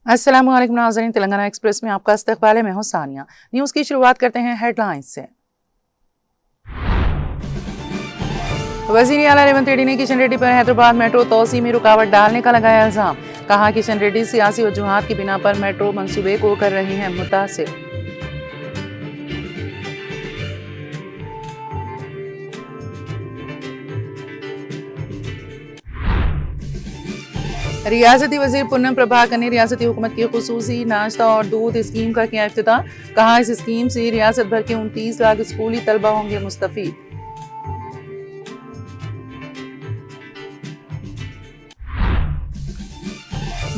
अस्सलाम वालेकुम नाज़रीन, तेलंगाना एक्सप्रेस में आपका इस्तकबाल है। मैं हूं सानिया। न्यूज़ की शुरुआत करते हैं हेडलाइंस से। वज़ीर आला रेवंत रेड्डी ने किशन रेड्डी पर हैदराबाद मेट्रो तोसी में रुकावट डालने का लगाया इल्ज़ाम। कहा किशन रेड्डी सियासी वजूहात की बिना पर मेट्रो मंसूबे को कर रहे हैं मुतासिर। रियासती वज़ीर पूनम प्रभाकर ने रियासती हुकूमत की खुसूसी नाश्ता और दूध स्कीम का किया इफ्तिताह। कहा इस स्कीम से रियासत भर के 29 लाख स्कूली तलबा होंगे मुस्तफीद।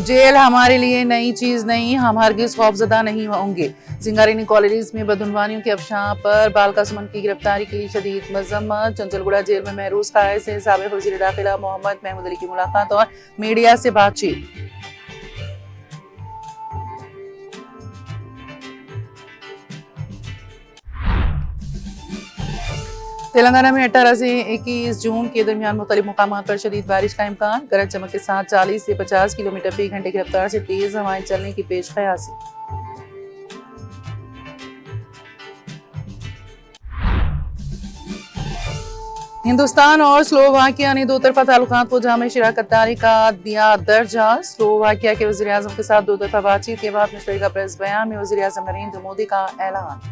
जेल हमारे लिए नई चीज नहीं, हम हरगिज खौफजदा नहीं होंगे। सिंगारेनी कॉलेज में बदउनवानियों के अफशां पर बालका सुमन की गिरफ्तारी की शदीद मजम्मत। चंचलगुड़ा जेल में महरूज कायद से साबिक वज़ीर दाखिला मोहम्मद महमूद अली की मुलाकात और मीडिया से बातचीत। तेलंगाना में 18 से 21 जून के दरमियान मुख्तलिफ मुकामात पर शदीद बारिश का इम्कान। गरज चमक के साथ 40 से 50 किलोमीटर फी घंटे की रफ्तार से तेज हवाएं चलने की पेश कयासी। हिंदुस्तान और स्लोवाकिया ने दो तरफा ताल्लुकात को जामे शिराकतदारी का दिया दर्जा। स्लोवाकिया के वज़ीर आज़म के साथ दो तरफा बातचीत के बाद मुश्तरका प्रेस बयान में वज़ीर आज़म नरेंद्र मोदी का ऐलान।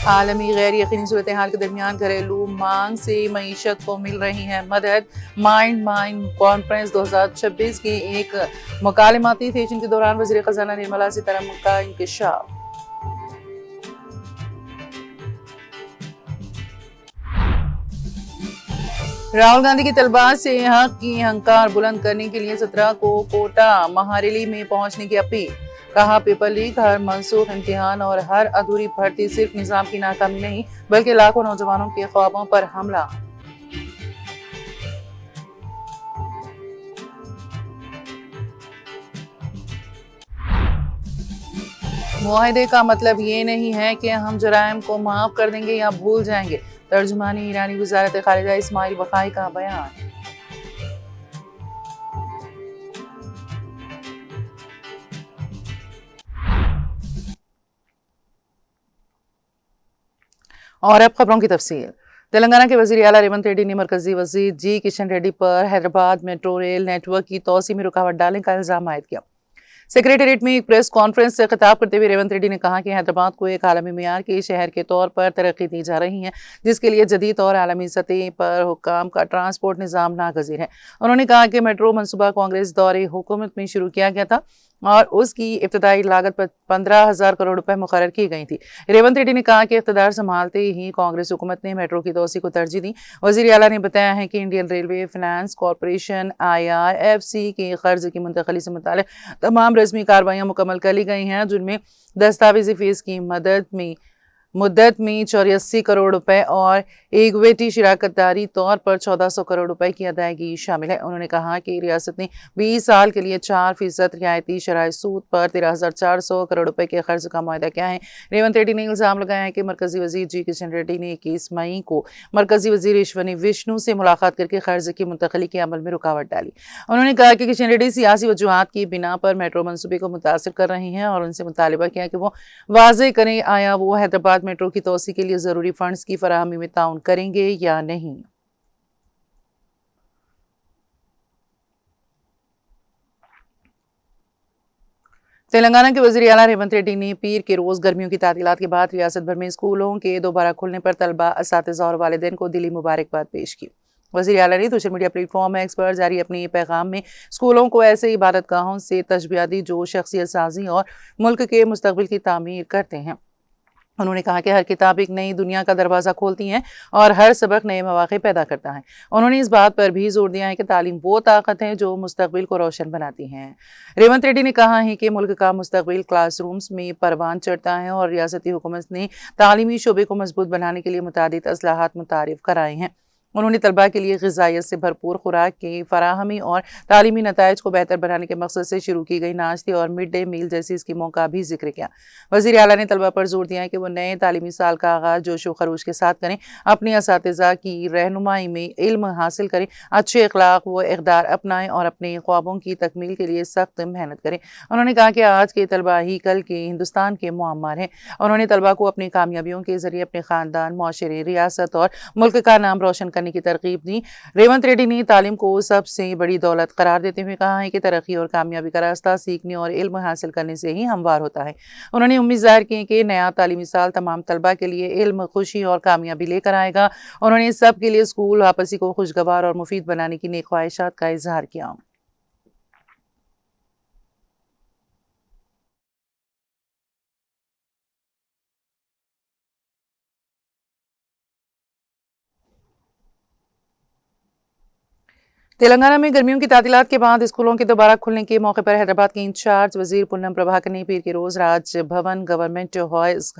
आलमी गैर यकीनी सूरत हाल के दरमियान घरेलू मांग से मईशत को मिल रही है मदद। माइंड कॉन्फ्रेंस 2026 के एक मुकालमाती सेशन के दौरान वज़ीर खजाना निर्मला सीतारमण का इंकशाफ। राहुल गांधी की तलबा से हक की हंकार बुलंद करने के लिए 17 को कोटा महारेली में पहुंचने की अपील। कहा पेपर लीक, हर मनसूख इम्तिहान और हर अधूरी भर्ती सिर्फ निजाम की नाकामी नहीं बल्कि लाखों नौजवानों के ख्वाबों पर हमला। मुआहदे का मतलब ये नहीं है कि हम जराइम को माफ कर देंगे या भूल जाएंगे। तर्जुमानी ईरानी वज़ारत खारिजा इस्माइल वक़ाई का बयान। और अब खबरों की तफसील। तेलंगाना के वज़ीर आला रेवंत रेड्डी ने मरकजी वज़ीर जी किशन रेड्डी पर हैदराबाद मेट्रो रेल नेटवर्क की तोसी में रुकावट डालने का इल्ज़ाम आयद किया। सेक्रेटेरिएट में एक प्रेस कॉन्फ्रेंस से खिताब करते हुए रेवंत रेड्डी ने कहा कि हैदराबाद को एक आलमी मियार के शहर के तौर पर तरक्की दी जा रही है, जिसके लिए जदीद और आलमी सतह पर हुक्काम का ट्रांसपोर्ट निज़ाम नागज़ीर है। उन्होंने कहा कि मेट्रो मनसूबा कांग्रेस दौरे हुकूमत में शुरू किया गया था और उसकी इब्तदाई लागत पर 15,000 करोड़ रुपए मुकर्रर की गई थी। रेवंत रेड्डी ने कहा कि इख्तिदार संभालते ही कांग्रेस हुकूमत ने मेट्रो की तोसी को तरजीह दी। वज़ीर आला ने बताया है कि Indian railway finance corporation IRFC के कर्ज की मुंतकली से मुताल्लिक तमाम रस्मी कार्रवाइयाँ मुकम्मल कर ली गई हैं, जिनमें दस्तावेजी फीस की मुद्दत में 84 करोड़ रुपए और इक्विटी शिराकतदारी तौर पर 1400 करोड़ रुपए की अदायगी शामिल है। उन्होंने कहा कि रियासत ने 20 साल के लिए 4% रियायती शराय सूद पर 13,400 करोड़ रुपए के कर्ज का मुआहदा किया है। रेवंत रेड्डी ने इल्ज़ाम लगाया है कि मरकजी वज़ीर जी किशन रेड्डी ने 21 मई को मरकजी वज़ीर ईश्वनी विष्णु से मुलाकात करके कर्ज की मुंतकली के अमल में रुकावट डाली। उन्होंने कहा कि किशन रेड्डी सियासी वजूहात की बिना पर मेट्रो मनसूबे को मुतासिर कर रहे हैं और उनसे मुतालबा किया कि वो वाज़े करें आया वो हैदराबाद मेट्रो की तोसी के लिए जरूरी फंड्स की फराहमी में ताउन करेंगे या नहीं। तेलंगाना के वज़ीर आला रेवंत रेड्डी ने पीर के रोज गर्मियों की तातीलात के बाद रियासत भर में स्कूलों के दोबारा खुलने पर तलबा, असातिज़ा और वालिदैन को दिली मुबारकबाद पेश की। वज़ीर आला ने सोशल मीडिया प्लेटफॉर्म एक्स पर जारी अपने पैगाम में स्कूलों को ऐसे इबादत गाहों से तशबीह दी जो शख्सियत साजी और मुल्क के मुस्तकबिल की तामीर करते हैं। उन्होंने कहा कि हर किताब एक नई दुनिया का दरवाज़ा खोलती है और हर सबक नए मौक़े पैदा करता है। उन्होंने इस बात पर भी जोर दिया है कि तालीम वो ताकत है जो मुस्तकबिल को रोशन बनाती है। रेवंत रेड्डी ने कहा है कि मुल्क का मुस्तकबिल क्लासरूम्स में परवान चढ़ता है और रियासती हुकूमत ने तालीमी शोबे को मजबूत बनाने के लिए मुतादिद असलाहत मुतारिफ कराए हैं। उन्होंने तलबा के लिए ग़िज़ाइयत से भरपूर खुराक की फराहमी और तालीमी नताइज को बेहतर बनाने के मकसद से शुरू की गई नाश्ते और मिड डे मील जैसी स्कीमों का भी जिक्र किया। वज़ीर आला ने तलबा पर जोर दिया कि वो नए तालीमी साल का आगाज़ जोश व खरूश के साथ करें, अपने असातिज़ा की रहनुमाई में इल्म हासिल करें, अच्छे अखलाक व इक़दार अपनाएं और अपने ख्वाबों की तकमील के लिए सख्त मेहनत करें। उन्होंने कहा कि आज के तलबा ही कल के हिंदुस्तान के मुअम्मर हैं। उन्होंने तलबा को अपनी कामयाबियों के ज़रिए अपने ख़ानदान, मुआशरे, रियासत और मुल्क का नाम रोशन करने की तरगीब दी। रेवंत रेड्डी ने तालीम को सबसे बड़ी दौलत करार देते हुए कहा है कि तरक्की और कामयाबी का रास्ता सीखने और इल्म हासिल करने से ही हमवार होता है। उन्होंने उम्मीद ज़ाहिर की कि नया तालीमी साल तमाम तलबा के लिए इल्म, खुशी और कामयाबी लेकर आएगा। उन्होंने सब के लिए स्कूल वापसी को खुशगवार और मुफीद बनाने की नेक ख्वाहिशात का इजहार किया। तेलंगाना में गर्मियों की तातीलात के बाद स्कूलों के दोबारा खुलने के मौके पर हैदराबाद के इंचार्ज वजीर पुन्नम प्रभाकर ने पीर के रोज राजभवन गवर्नमेंट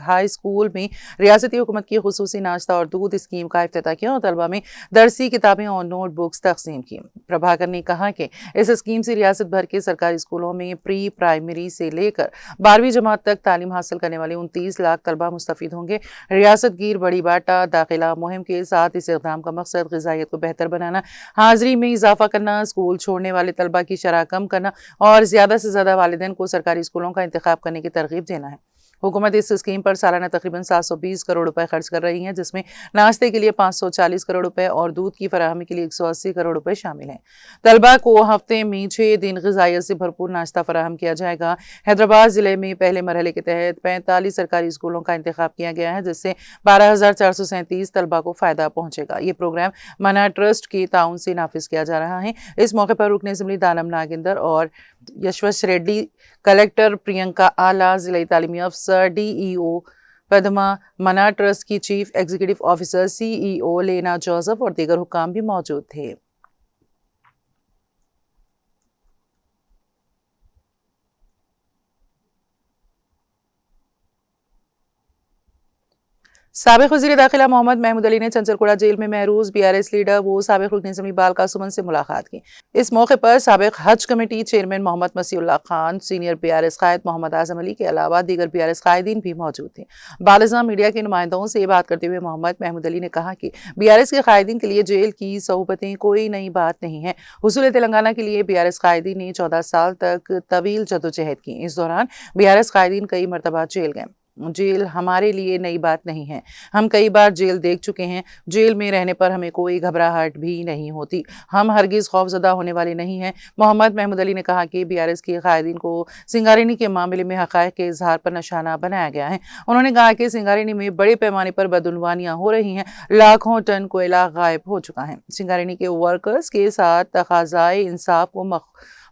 हाई स्कूल में रियासती हुकूमत की खुसूसी नाश्ता और दूध स्कीम का इफ्तिताह किया और तलबा में दरसी किताबें और नोटबुक्स तकसीम की। प्रभाकर ने कहा कि इस स्कीम से रियासत भर के सरकारी स्कूलों में प्री प्राइमरी से लेकर 12वीं जमात तक तालीम हासिल करने वाले 29 लाख तलबा मुस्तफीद होंगे। रियासत गिर बड़ी बाटा दाखिला मुहिम के साथ इस इक़दाम का मकसद ग़िज़ाइयत को बेहतर बनाना, हाज़िरी में इजाफा करना, स्कूल छोड़ने वाले तलबा की शरह कम करना और ज़्यादा से ज़्यादा वालिदैन को सरकारी स्कूलों का इंतखाब करने की तरगीब देना है। हुकूमत इस स्कीम पर सालाना तकरीबन 720 करोड़ रुपए खर्च कर रही है, जिसमें नाश्ते के लिए 540 करोड़ रुपए और दूध की फराहमी के लिए 180 करोड़ रुपए शामिल हैं। तलबा को हफ्ते में 6 दिन ग़िज़ाइयत से भरपूर नाश्ता फराहम किया जाएगा। हैदराबाद ज़िले में पहले मरहले के तहत 45 सरकारी स्कूलों का इंतखाब किया गया है, जिससे 12,437 तलबा को फ़ायदा पहुंचेगा। ये प्रोग्राम मना ट्रस्ट के ताउन से नाफिज किया जा रहा है। इस मौके पर रुकन असेंबली दानम नागेंद्र और यशवश रेड्डी, कलेक्टर प्रियंका आला, ज़िला तालीमी अफसर DEO पद्मा, मना ट्रस्ट की चीफ एग्जीक्यूटिव ऑफिसर CEO लेना जोसेफ और दीगर हुक्काम भी मौजूद थे। साबिक़ वज़ीर दाखिला मोहम्मद महमूद अली ने चंचलकोड़ा जेल में महरूज BRS लीडर व साबिक़ रुकन असेंबली बालका सुमन से मुलाकात की। इस मौके पर साबिक़ हज committee chairman Mohammed Masihullah Khan, senior BRS कायद मोहम्मद आज़म अली के अलावा दीगर BRS कायदीन भी मौजूद थे। बालिज़ा मीडिया के नुमाइंदों से बात करते हुए मोहम्मद महमूद अली ने कहा कि BRS के कायदीन के लिए जेल की सहूबतें कोई नई बात नहीं है। हुसूल तेलंगाना के लिए BRS कायदीन ने 14 साल तक तवील जदोजहद की। इस दौरान BRS कायदीन कई मरतबा जेल गए। जेल हमारे लिए नई बात नहीं है। हम कई बार जेल देख चुके हैं। जेल में रहने पर हमें कोई घबराहट भी नहीं होती। हम हरगिज़ खौफजदा होने वाले नहीं हैं। मोहम्मद महमूद अली ने कहा कि BRS के कायदीन को सिंगारेनी के मामले में हक़ाइक़ के इजहार पर निशाना बनाया गया है। उन्होंने कहा कि सिंगारेनी में बड़े पैमाने पर बदउनवानियां हो रही हैं। लाखों टन कोयला गायब हो चुका है। सिंगारेनी के वर्कर्स के साथ तकाज़ाए इंसाफ को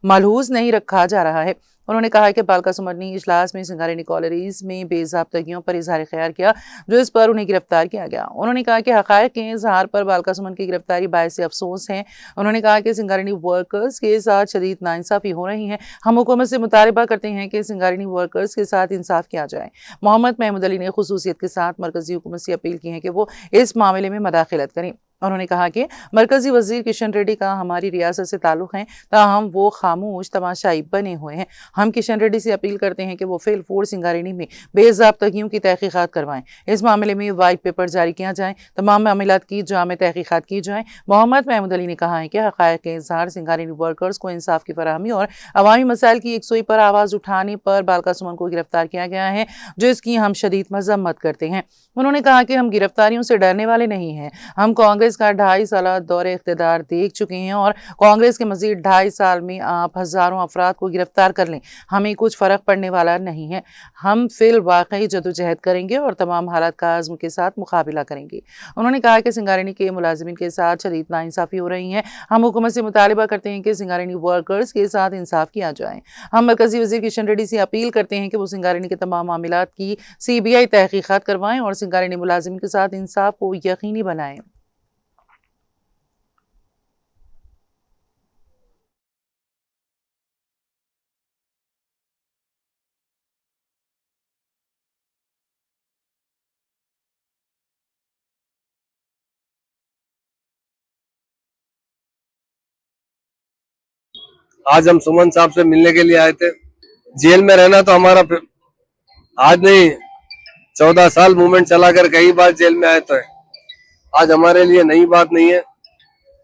मलहूज़ नहीं रखा जा रहा है। उन्होंने कहा कि बालका सुमनी इजलास में सिंगारेनी कॉलोनीज में बेज़ाब्तगियों पर इजहार ख्याल किया, जो इस पर उन्हें गिरफ्तार किया गया। उन्होंने कहा कि हक़ाइक़ के इजहार पर बालका सुमन की गिरफ्तारी बायस अफसोस है। उन्होंने कहा कि सिंगारेनी वर्कर्स के साथ शदीद नाइंसाफ़ी हो रही है। हम हुकूमत से मुतालबा करते हैं कि सिंगारेनी वर्कर्स के साथ इंसाफ किया जाए। मोहम्मद महमूद अली ने खुसूसियत के साथ मरकज़ी हुकूमत से अपील की है कि वो इस मामले में मदाखलत करें। उन्होंने कहा कि मरकजी वजीर किशन रेड्डी का हमारी रियासत से ताल्लुक़ है, ताहम वो खामोश तमाशाई बने हुए हैं। हम किशन रेड्डी से अपील करते हैं कि वो फिल फोर सिंगारेनी में बेज़ाब्तगियों की तहकीक़ात करवाएं। इस मामले में वाइट पेपर जारी किया जाए, तमाम मामलात की जामे तहकीक़ात की जाए। मोहम्मद महमूद अली ने कहा है कि हक़ाइक़ के इज़हार, सिंगारेनी वर्कर्स को इंसाफ की फराहमी और अवामी मसाइल की यकसुई पर आवाज़ उठाने पर बालका सुमन को गिरफ्तार किया गया है, जिसकी हम शदीद मजम्मत करते हैं। उन्होंने कहा कि हम गिरफ्तारियों से डरने वाले नहीं हैं। हम कांग्रेस का 2.5 साल दौरे इख्तिदार देख चुके हैं और कांग्रेस के मजीद 2.5 साल में आप हज़ारों अफराद को गिरफ्तार कर लें, हमें कुछ फ़र्क पड़ने वाला नहीं है। हम फिल वाकई जदोजहद करेंगे और तमाम हालात का आज़म के साथ मुकाबला करेंगे। उन्होंने कहा कि सिंगारेनी के मुलाजिमिन के साथ शदीद नाइंसाफ़ी हो रही है। हम हुकूमत से मुतालबा करते हैं कि सिंगारेनी वर्कर्स के साथ इंसाफ किया जाए। हम मरकज़ी वज़ीर किशन रेड्डी से अपील करते हैं कि वो सिंगारेनी के तमाम मामलात की CBI तहकीक़ात करवाएं और सिंगारेनी मुलाजिमिन के साथ इंसाफ को यकीनी बनाएं। आज हम सुमन साहब से मिलने के लिए आए थे। जेल में रहना तो हमारा आज नहीं 14 साल मूवमेंट चलाकर कई बार जेल में आए तो है। आज हमारे लिए नई बात नहीं है।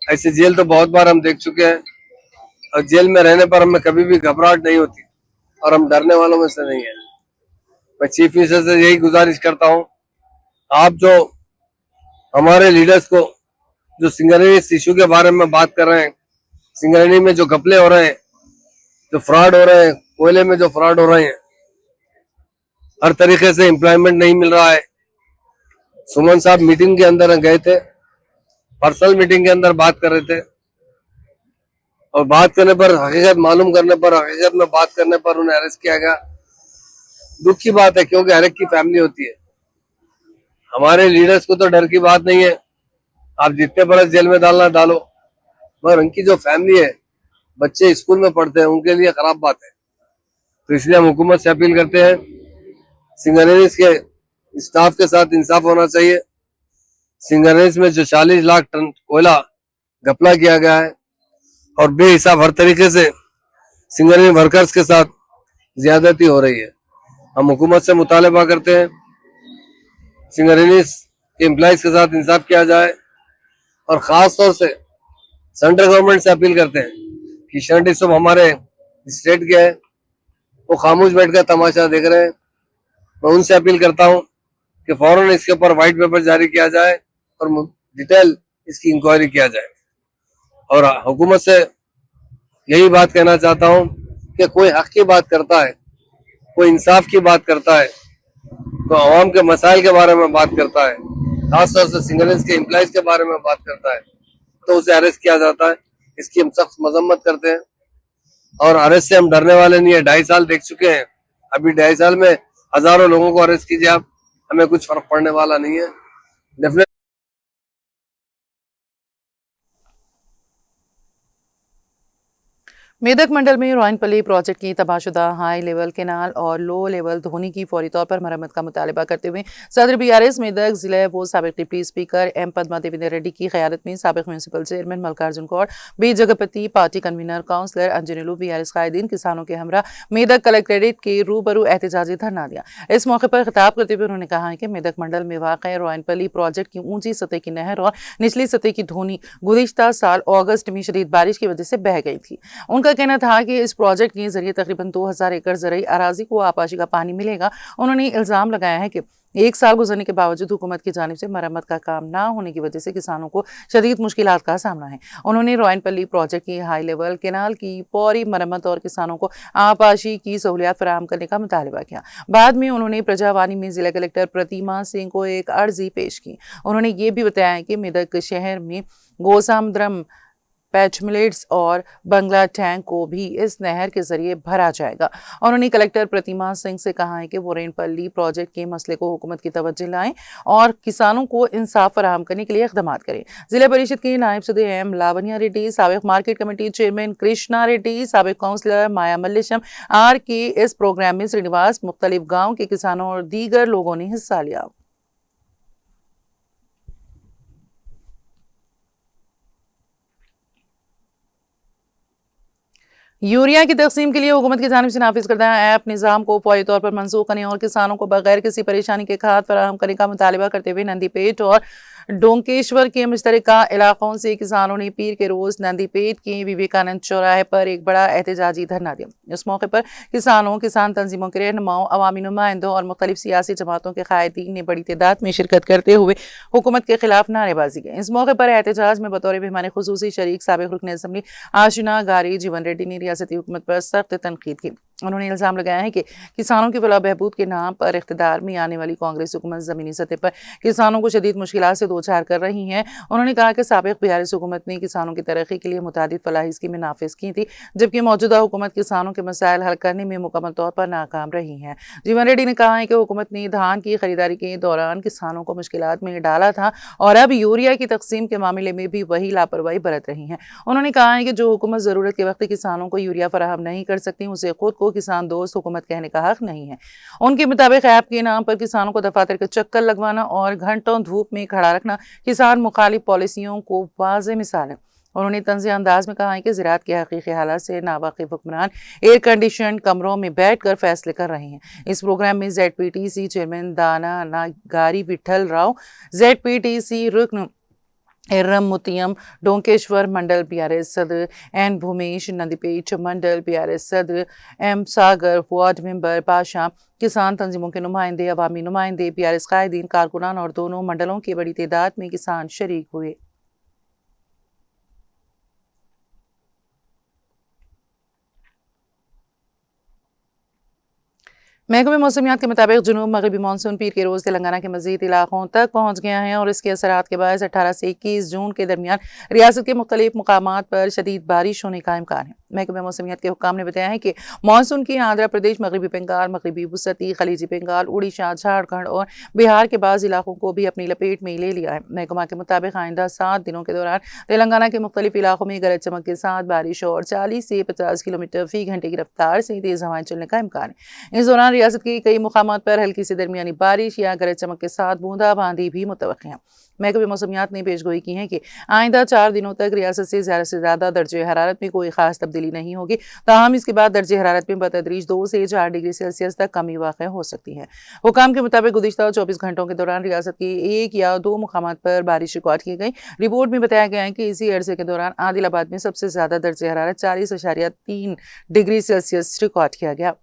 ऐसी जेल तो बहुत बार हम देख चुके हैं और जेल में रहने पर हमें कभी भी घबराहट नहीं होती और हम डरने वालों में से नहीं है। मैं चीफ मिनिस्टर से यही गुजारिश करता हूँ, आप जो हमारे लीडर्स को जो सिंगरेनी इश्यू के बारे में बात कर रहे हैं, सिंगरेनी में जो घपले हो रहे हैं, जो फ्रॉड हो रहे हैं, कोयले में जो फ्रॉड हो रहे हैं, हर तरीके से एम्प्लॉयमेंट नहीं मिल रहा है। सुमन साहब मीटिंग के अंदर गए थे, पर्सनल मीटिंग के अंदर बात कर रहे थे और बात करने पर हकीकत मालूम करने पर हकीकत में बात करने पर उन्हें अरेस्ट किया गया। दुख की बात है क्योंकि हर एक की फैमिली होती है। हमारे लीडर्स को तो डर की बात नहीं है, आप जितने बरस जेल में डालना डालो, मगर उनकी जो फैमिली है, बच्चे स्कूल में पढ़ते हैं, उनके लिए खराब बात है। तो इसलिए हम हुकूमत से अपील करते हैं, सिंगरेनी के स्टाफ के साथ इंसाफ होना चाहिए। सिंगरेनी में जो 40 लाख टन कोयला घपला किया गया है और बेहिसाब हर तरीके से सिंगरेनी वर्कर्स के साथ ज्यादती हो रही है। हम हुकूमत से मुतालबा करते हैं सिंगरेनी के एम्प्लॉइज के साथ इंसाफ किया जाए और खास तौर से सेंट्रल गवर्नमेंट से अपील करते हैं कि शर्ट सब हमारे स्टेट के हैं, वो खामोश बैठकर तमाशा देख रहे हैं। मैं उनसे अपील करता हूं कि फौरन इसके ऊपर व्हाइट पेपर जारी किया जाए और डिटेल इसकी इंक्वायरी किया जाए। और हुकूमत से यही बात कहना चाहता हूं कि कोई हक की बात करता है, कोई इंसाफ की बात करता है, तो आवाम के मसाइल के बारे में बात करता है, खासतौर से सिंगरेनी के एम्प्लॉइज के बारे में बात करता है, तो उसे अरेस्ट किया जाता है। इसकी हम सख्त मजम्मत करते हैं और अरेस्ट से हम डरने वाले नहीं है। 2.5 साल देख चुके हैं, अभी 2.5 साल में हजारों लोगों को अरेस्ट कीजिए आप, हमें कुछ फर्क पड़ने वाला नहीं है। डेफिनेटली मेदक मंडल में रोइनपल्ली प्रोजेक्ट की तबाहशुदा हाई लेवल केनाल और लो लेवल धोनी की फौरी तौर पर मरम्मत का मुतालबा करते हुए सदर बीआरएस मेदक जिले वो साबिक deputy speaker M Padma Devender Reddy की क़यादत में साबिक municipal chairman Mallikarjun Kaur, B Jagapati, party convener councillor Anjaneyulu, BRS कायदीन किसानों के हमरा मेदक कलेक्ट्रेट के रूबरू एहतजाजी धरना दिया। इस मौके पर खिताब करते हुए उन्होंने कहा है कि मेदक मंडल में वाक़ रोइनपल्ली प्रोजेक्ट की ऊंची सतह की नहर और निचली सतह की धोनी गुज़िश्ता साल अगस्त में शदीद बारिश की वजह से बह गई थी। उनका कहना था कि इस प्रोजेक्ट के जरिए तकरीबन 2000 एकड़ ज़रई अराजी को आपाशी का पानी मिलेगा। उन्होंने इल्ज़ाम लगाया है कि 1 साल गुजरने के बावजूद हुकूमत की जानिब से मरम्मत का काम ना होने की वजह से किसानों को शदीद मुश्किलात का सामना है। उन्होंने रोइनपल्ली प्रोजेक्ट की हाई लेवल केनाल की फौरी मरम्मत और किसानों को आपाशी की सहूलियात फराहम करने का मुतालबा किया। बाद में उन्होंने प्रजावानी में जिला कलेक्टर प्रतिमा सिंह को एक अर्जी पेश की। उन्होंने ये भी बताया कि मेदक शहर में गोसामद्रम, पैचमिलेट्स और बंगला टैंक को भी इस नहर के जरिए भरा जाएगा। उन्होंने कलेक्टर प्रतिमा सिंह से कहा है कि वो रोइनपल्ली प्रोजेक्ट के मसले को हुकूमत की तवज्जो लाएं और किसानों को इंसाफ फराहम करने के लिए इक़दाम करें। जिला परिषद के नायब सदर एम लावण्या रेड्डी, साबिक market committee chairman Krishna Reddy, साबिक काउंसलर माया मल्लेशम आर के इस प्रोग्राम में श्रीनिवास, मुख्तलिफ गाँव के किसानों और दीगर लोगों ने हिस्सा लिया। यूरिया की तकसीम के लिए हुकूमत की जानिब से नाफिज करदा ऐप निज़ाम को फौरी तौर पर मंसूख करने और किसानों को बगैर किसी परेशानी के खाद फराहम करने का मुतालबा करते हुए नंदीपेट और डोंकेश्वर के मुश्तरका इलाकों से किसानों ने पीर के रोज नंदीपेट के विवेकानंद चौराहे पर एक बड़ा एहतजाजी धरना दिया। इस मौके पर किसानों, किसान तंजीमों के रहनुमाओं, अवामी नुमाइंदों और मुख्तलिफ सियासी जमातों के कायदीन ने बड़ी तादाद में शिरकत करते हुए हुकूमत के खिलाफ नारेबाजी की। इस मौके पर एहतजाज में बतौर मेहमान खुसूसी शरीक साबिक रुकन असम्बली आशिना गारी जीवन रेड्डी ने रियासती हुकूमत पर सख्त तनकीद की। उन्होंने इल्ज़ाम लगाया है कि किसानों की फलाह बहबूद के नाम पर इख्तिदार में आने वाली कांग्रेस हुकूमत ज़मीनी सतह पर किसानों को शदीद मुश्किलात से दो चार कर रही है। उन्होंने कहा कि साबिक बीआरएस हुकूमत ने किसानों की तरक्की के लिए मुतादिद फलाही स्कीमें नाफिज की थी, जबकि मौजूदा हुकूमत किसानों के मसाइल हल करने में मुकम्मल तौर पर नाकाम रही है। जीवन रेड्डी ने कहा है कि हुकूमत ने धान की खरीदारी के दौरान किसानों को मुश्किलात में डाला था और अब यूरिया की तकसीम के मामले में भी वही लापरवाही बरत रही है। उन्होंने कहा है कि जो हुकूमत ज़रूरत के वक्त किसानों को यूरिया फराहम नहीं कर सकती, उसे खुद को किसान दोस्त हुकूमत कहने का हक नहीं है। उनके मुताबिक ऐप के नाम पर किसानों को दफातर के चक्कर लगवाना और घंटों धूप में खड़ा रखना किसान मुखालिफ पॉलिसियों को वाज़ेह मिसाल है। उन्होंने तंज़ अंदाज में कहा है कि ज़राअत के हकीकी हालात से नावाकिफ हुक्मरान एयर कंडीशन कमरों में बैठ कर फैसले कर रहे हैं। इस प्रोग्राम में ZPTC चेयरमैन दाना नागारी विठल राव, ZPTC रुकन एर्रम मुतियम, डोंकेश्वर मंडल PRS सदर एन भूमेश, नंदीपेट मंडल PRS सदर M सागर, वार्ड मेंबर पाशा, किसान तंजीमों के नुमाइंदे, अवामी नुमाइंदे, PRS कायदीन, कारकुनान और दोनों मंडलों की बड़ी तादाद में किसान शरीक हुए। महकमे मौसमियात के मुताबिक जुनूब मगरबी मानसून पीर के रोज़ तेलंगाना के मज़ीद इलाकों तक पहुँच गया है और इसके असरात के बायस 18 से 21 जून के दरमियान रियासत के मुख्तलिफ मुकामात पर शदीद बारिश होने का इम्कान है। महकमे मौसमियात के हुक्काम ने बताया है कि मानसून की आंध्र प्रदेश, मगरबी बंगाल, मगरबी वसती, खलीजी बंगाल, उड़ीसा, झारखंड और बिहार के बाज़ इलाकों को भी अपनी लपेट में ले लिया है। महकमा के मुताबिक आइंदा 7 दिनों के दौरान तेलंगाना के मुख्तलिफ इलाकों में गरज चमक के साथ बारिश और 40 से 50 किलोमीटर फी घंटे की रफ्तार से तेज़ हवाएं चलने का इम्कान है। इस दौरान रियासत के कई मुकामात पर हल्की से दरमियानी बारिश या गरज चमक के साथ बूंदाबांदी भी मुतवक्किल है। महकमे मौसमियात ने पेशगोई की है कि आइंदा 4 दिनों तक रियासत से ज़्यादा दर्जे हरारत में कोई खास तब्दीली नहीं होगी, ताहम इसके बाद दर्जे हरारत में बतदरीज 2 से 4 डिग्री सेल्सियस तक कमी वाक़ हो सकती है। हुकाम के मुताबिक गुज़िश्ता 24 घंटों के दौरान रियासत के 1 या 2 मुकामात पर बारिश रिकॉर्ड की गई। रिपोर्ट में बताया गया है कि इसी अरसे के दौरान आदिलाबाद में सबसे ज़्यादा दर्जे हरारत 40.3 डिग्री सेल्सियस रिकॉर्ड किया गया।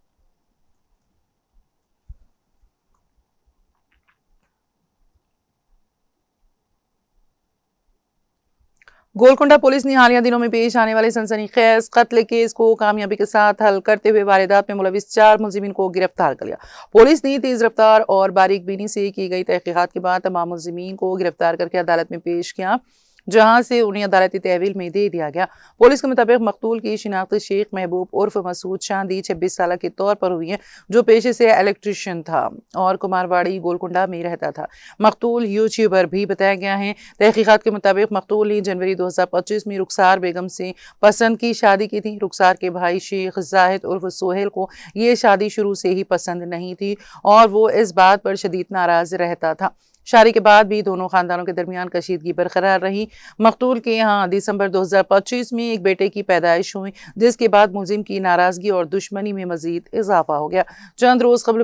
गोलकुंडा पुलिस ने हालिया दिनों में पेश आने वाले सनसनीखेज कत्ल केस को कामयाबी के साथ हल करते हुए वारदात में मुलविस 4 मुलजिमीन को गिरफ्तार कर लिया। पुलिस ने तेज रफ्तार और बारीक बीनी से की गई तहकीकात के बाद तमाम मुलजिमीन को गिरफ्तार करके अदालत में पेश किया, जहां से उन्हें अदालती तहवील में दे दिया गया। पुलिस के मुताबिक मकतूल की शिनाख्त शेख महबूब उर्फ मसूद चांदी 26 साल के तौर पर हुई है, जो पेशे से इलेक्ट्रिशियन था और कुमारवाड़ी गोलकुंडा में रहता था। मकतूल यूट्यूबर भी बताया गया है। तहकीकात के मुताबिक मकतूल ने जनवरी 2025 में रुखसार बेगम से पसंद की शादी की थी। रुखसार के भाई शेख जाहिद उर्फ सोहेल को ये शादी शुरू से ही पसंद नहीं थी और वो इस बात पर शदीद नाराज रहता था। शादी के बाद भी दोनों खानदानों के दरमियान कशीदगी बरकरार रही। मकतूल के यहाँ दिसंबर 2025 में एक बेटे की पैदाइश हुई, जिसके बाद मुलजिम की नाराजगी और दुश्मनी में मजीद इजाफा हो गया। चंद रोज कबल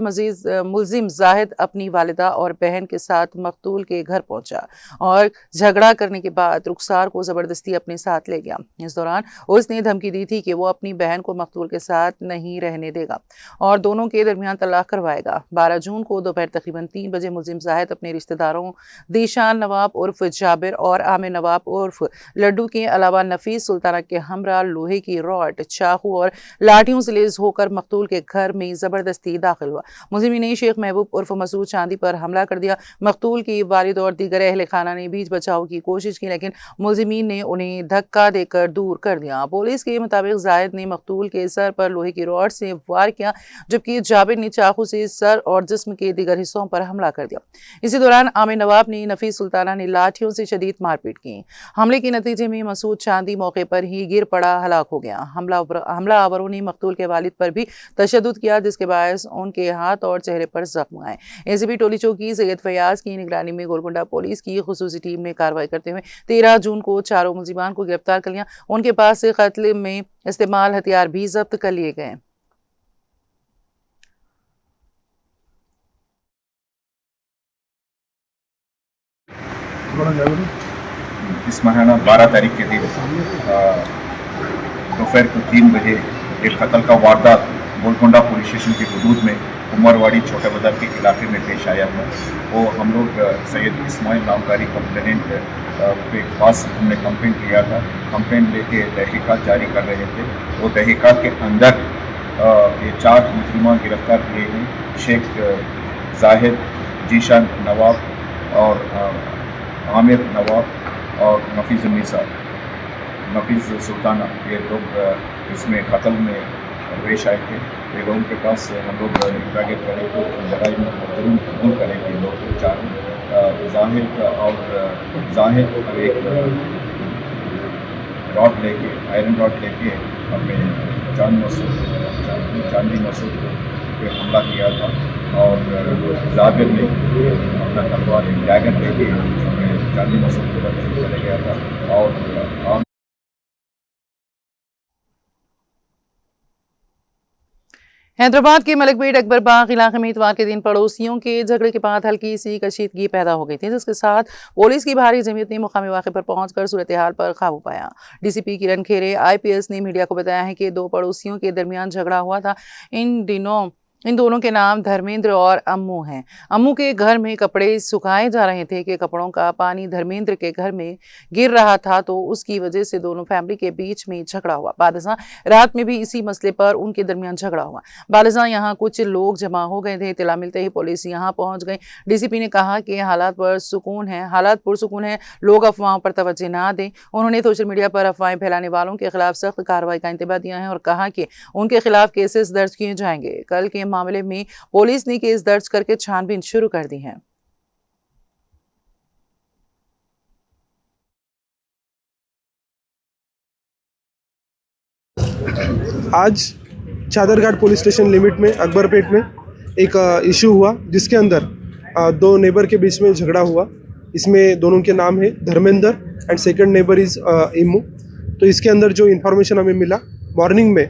मुलजिम जाहिद अपनी वालिदा और बहन के साथ मकतूल के घर पहुंचा और झगड़ा करने के बाद रुखसार को जबरदस्ती अपने साथ ले गया। इस दौरान उसने धमकी दी थी कि वो अपनी बहन को मकतूल के साथ नहीं रहने देगा और दोनों के दरमियान तलाक करवाएगा। 12 जून को दोपहर तकरीबन 3 बजे मुलजिम जाहिद अपने रिश्तेदारों दीशान नवाब उर्फ जाबिर और आमिर नवाब उर्फ लड्डू के अलावा नफीस सुल्ताना के हमरा लोहे की रॉड, चाकू और लाठियों से लैस होकर मकतूल के घर में जबरदस्ती दाखिल हुआ। मुलजिमी ने शेख महबूब उर्फ मसूद चांदी पर हमला कर दिया। मकतूल की वालिद और दीगर अहले खाना ने बीच बचाव की कोशिश की, लेकिन मुलजिमीन ने उन्हें धक्का देकर दूर कर दिया। पुलिस के मुताबिक जाहिद ने मकतूल के सर पर लोहे की रॉड से वार किया, जबकि जाबिर ने चाकू से सर और जिस्म के दीगर हिस्सों पर हमला कर दिया। इसी दौरान आमिर नवाब ने नफीस सुल्ताना ने लाठियों से शदीद मारपीट की। हमले के नतीजे में मसूद चांदी मौके पर ही गिर पड़ा, हलाक हो गया। हमला आवरों ने मकतूल के वालिद पर भी तशद्दुद किया, जिसके बायस उनके हाथ और चेहरे पर जख्म आए। एसीपी टोली चौकी सैयद फयाज की निगरानी में गोलकुंडा पुलिस की खुसूसी टीम ने कार्रवाई करते हुए 13 जून को चारों मुलजिमान को गिरफ्तार कर लिया। उनके पास से कत्ल में इस्तेमाल हथियार भी जब्त कर लिए गए। इस महीना 12 तारीख के दिन दोपहर को 3 बजे एक कत्ल का वारदात गोलकुंडा पुलिस स्टेशन की हदूद में उमरवाड़ी छोटे बाजार के इलाके में पेश आया था। वो हम लोग सैयद इस्माइल नामकारी कंप्लेनेंट के पास हमने कंप्लेंट किया था। कंप्लेंट लेके तहकीकात जारी कर रहे थे। वो तहकीकात के अंदर ये 4 मुजरिमान गिरफ्तार किए हैं। शेख जाहिद, जीशान नवाब और आमिर नवाब और नफीस सुल्ताना, ये लोग इसमें कत्ल में पेश आए थे। ये लोगों के पास हम लोग इंट्रागेट करें तो लड़ाई में जरूर कबूल करेंगे। लोग चारों जाहिद एक रॉड लेके, आयरन रॉड लेके अपने चांदी मसूद पे हमला किया था और जाबिर ने अपना तलवार डैगर लेके चांदी मसूद के चले गया था और हैदराबाद के मलिकपेट अकबर बाग इलाके में इतवार के दिन पड़ोसियों के झगड़े के बाद हल्की सी कशीदगी पैदा हो गई थी, जिसके साथ पुलिस की भारी जमीयत ने मुकामी वाक़े पर पहुंचकर सूरत हाल पर काबू पाया। डीसीपी किरण खेरे IPS ने मीडिया को बताया है कि दो पड़ोसियों के दरमियान झगड़ा हुआ था। इन दोनों के नाम धर्मेंद्र और अम्मू हैं। अम्मू के घर में कपड़े सुखाए जा रहे थे कि कपड़ों का पानी धर्मेंद्र के घर में गिर रहा था, तो उसकी वजह से दोनों फैमिली के बीच में झगड़ा हुआ। बादशाह रात में भी इसी मसले पर उनके दरमियान झगड़ा हुआ। बादशाह यहाँ कुछ लोग जमा हो गए थे। इत्तला मिलते ही पुलिस यहाँ पहुंच गई। डीसीपी ने कहा कि हालात पुरसुकून है, लोग अफवाहों पर तवज्जो ना दें। उन्होंने सोशल मीडिया पर अफवाहें फैलाने वालों के खिलाफ सख्त कार्रवाई का इंतबाह दिया है और कहा कि उनके खिलाफ केसेस दर्ज किए जाएंगे। कल के मामले में पुलिस ने केस दर्ज करके छानबीन शुरू कर दी है। आज चादरघाट पुलिस स्टेशन लिमिट में अकबरपेट में एक इशू हुआ, जिसके अंदर दो नेबर के बीच में झगड़ा हुआ। इसमें दोनों के नाम है Dharmendra and second neighbour is emu. तो इसके अंदर जो इन्फॉर्मेशन हमें मिला, मॉर्निंग में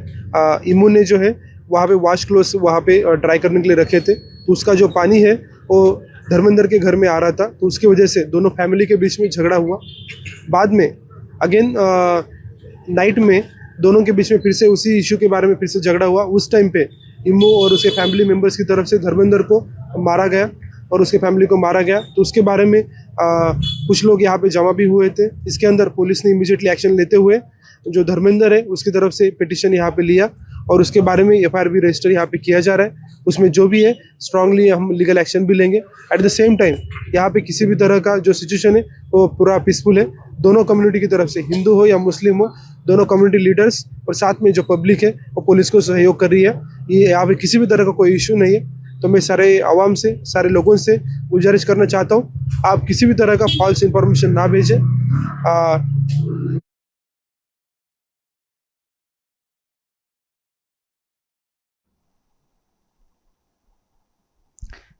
इमू ने जो है वहाँ पे वॉश क्लोथ्स वहाँ पे ड्राई करने के लिए रखे थे, तो उसका जो पानी है वो धर्मेंद्र के घर में आ रहा था, तो उसकी वजह से दोनों फैमिली के बीच में झगड़ा हुआ। बाद में अगेन नाइट में दोनों के बीच में फिर से उसी इशू के बारे में फिर से झगड़ा हुआ। उस टाइम पे इमू और उसके फैमिली मेम्बर्स की तरफ से धर्मेंद्र को मारा गया और उसके फैमिली को मारा गया। तो उसके बारे में कुछ लोग यहाँ पे जमा भी हुए थे। इसके अंदर पुलिस ने इमीडिएटली एक्शन लेते हुए जो धर्मेंद्र है उसकी तरफ से पिटिशन यहाँ पे लिया और उसके बारे में FIR भी रजिस्टर यहाँ पे किया जा रहा है। उसमें जो भी है स्ट्रांगली हम लीगल एक्शन भी लेंगे। एट द सेम टाइम यहाँ पे किसी भी तरह का जो सिचुएशन है वो पूरा पीसफुल है। दोनों कम्युनिटी की तरफ से, हिंदू हो या मुस्लिम हो, दोनों कम्युनिटी लीडर्स और साथ में जो पब्लिक है वो पुलिस को सहयोग कर रही है। ये यहाँ पे किसी भी तरह का कोई इशू नहीं है। तो मैं सारे आवाम से, सारे लोगों से गुजारिश करना चाहता हूँ, आप किसी भी तरह का फॉल्स इंफॉर्मेशन ना भेजें।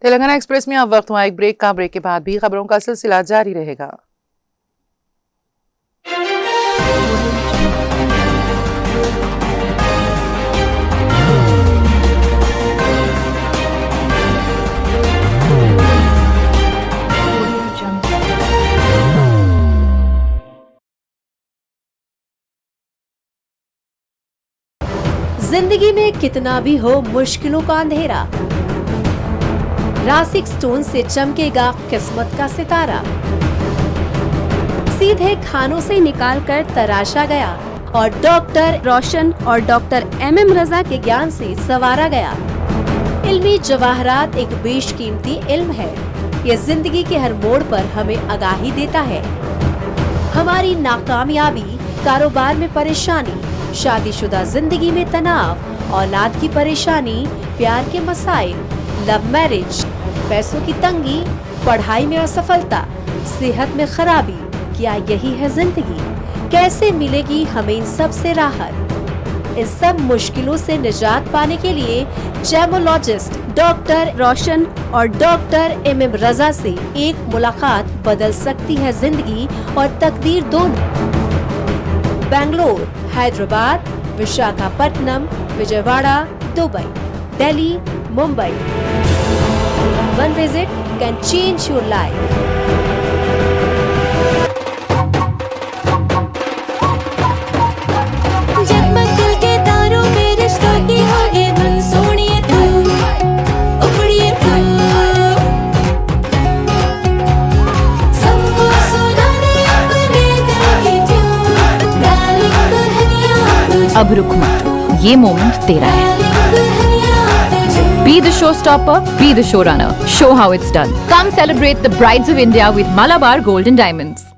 तेलंगाना एक्सप्रेस में अब वक्त हुआ एक ब्रेक का। ब्रेक के बाद भी खबरों का सिलसिला जारी रहेगा। जिंदगी में कितना भी हो मुश्किलों का अंधेरा, रासिक स्टोन से चमकेगा किस्मत का सितारा। सीधे खानों से निकालकर तराशा गया और डॉक्टर रोशन और डॉक्टर MM रजा के ज्ञान से संवारा गया। इल्मी जवाहरात एक बेशकीमती इल्म है। ये जिंदगी के हर मोड़ पर हमें आगाही देता है। हमारी नाकामयाबी, कारोबार में परेशानी, शादीशुदा जिंदगी में तनाव, औलाद की परेशानी, प्यार के मसाइल, लव मैरिज, पैसों की तंगी, पढ़ाई में असफलता, सेहत में खराबी, क्या यही है जिंदगी? कैसे मिलेगी हमें इन सब से राहत? इस सब मुश्किलों से निजात पाने के लिए जेमोलॉजिस्ट डॉक्टर रोशन और डॉक्टर MM रजा से एक मुलाकात बदल सकती है जिंदगी और तकदीर दोनों। Bangalore, Hyderabad, Visakhapatnam, Vijayawada, Dubai, Delhi, Mumbai. One visit can change your life. जगमग दिल के तारों में रिश्तों की होगी धुन, सोनिए तू, उपड़िए तू, सबको सुनाने अपने दिल की ट्यून, डार्लिंग दुल्हनिया तुझे, अब रुक मत, ये मोमेंट तेरा है। Be the showstopper, be the showrunner. Show how it's done. Come celebrate the Brides of India with Malabar Gold and Diamonds.